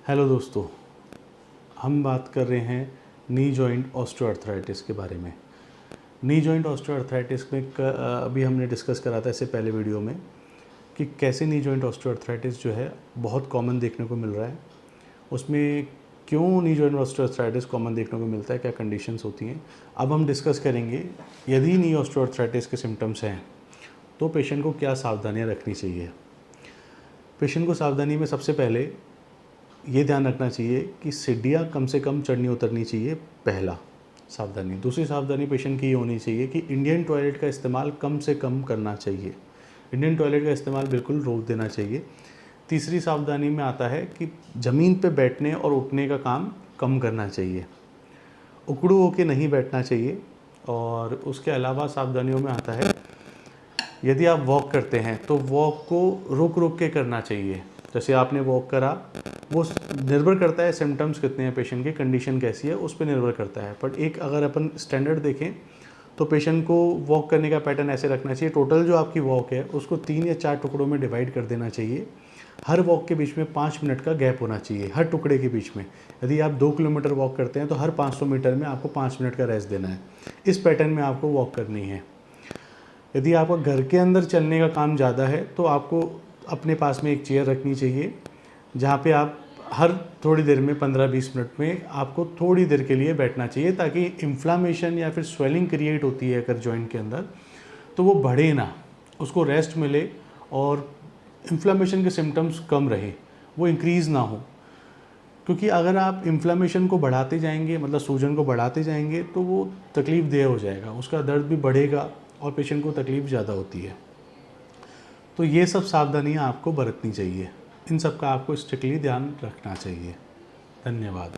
Hello दोस्तों, हम बात कर रहे हैं नी जॉइंट ऑस्टियोआर्थराइटिस के बारे में। नी जॉइंट ऑस्टियोआर्थराइटिस में अभी हमने डिस्कस करा था इससे पहले वीडियो में कि कैसे नी जॉइंट ऑस्टियोआर्थराइटिस जो है बहुत कॉमन देखने को मिल रहा है। उसमें क्यों नी जॉइंट ऑस्टियोआर्थराइटिस कॉमन देखने को मिलता है, क्या कंडीशंस होती हैं, अब हम डिस्कस करेंगे। यदि नी ऑस्टियोआर्थराइटिस के सिम्टम्स हैं तो पेशेंट को क्या सावधानियाँ रखनी चाहिए। पेशेंट को सावधानी में सबसे पहले ये ध्यान रखना चाहिए कि सीढ़ियाँ कम से कम चढ़नी उतरनी चाहिए, पहला सावधानी। दूसरी सावधानी पेशेंट की ये होनी चाहिए कि इंडियन टॉयलेट का इस्तेमाल कम से कम करना चाहिए, इंडियन टॉयलेट का इस्तेमाल बिल्कुल रोक देना चाहिए। तीसरी सावधानी में आता है कि ज़मीन पे बैठने और उठने का काम कम करना चाहिए, उकड़ू होके नहीं बैठना चाहिए। और उसके अलावा सावधानियों में आता है यदि आप वॉक करते हैं तो वॉक को रुक रुक के करना चाहिए। जैसे आपने वॉक करा, वो निर्भर करता है सिम्टम्स कितने हैं पेशेंट की, कंडीशन कैसी है उस पर निर्भर करता है। बट एक अगर अपन स्टैंडर्ड देखें तो पेशेंट को वॉक करने का पैटर्न ऐसे रखना चाहिए, टोटल जो आपकी वॉक है उसको 3 या 4 टुकड़ों में डिवाइड कर देना चाहिए। हर वॉक के बीच में 5 मिनट का गैप होना चाहिए, हर टुकड़े के बीच में। यदि आप 2 किलोमीटर वॉक करते हैं तो हर 500 मीटर में आपको 5 मिनट का रेस्ट देना है। इस पैटर्न में आपको वॉक करनी है। यदि आपका घर के अंदर चलने का काम ज़्यादा है तो आपको अपने पास में एक चेयर रखनी चाहिए, जहाँ पे आप हर थोड़ी देर में 15-20 मिनट में आपको थोड़ी देर के लिए बैठना चाहिए, ताकि इन्फ्लामेशन या फिर स्वेलिंग क्रिएट होती है अगर जॉइंट के अंदर तो वो बढ़े ना, उसको रेस्ट मिले और इन्फ्लामेशन के सिम्टम्स कम रहे, वो इंक्रीज़ ना हो। क्योंकि अगर आप इन्फ्लामेशन को बढ़ाते जाएंगे, मतलब सूजन को बढ़ाते जाएंगे, तो वो तकलीफ देह हो जाएगा, उसका दर्द भी बढ़ेगा और पेशेंट को तकलीफ ज़्यादा होती है। तो ये सब सावधानियाँ आपको बरतनी चाहिए, इन सब का आपको स्ट्रिक्टली ध्यान रखना चाहिए। धन्यवाद।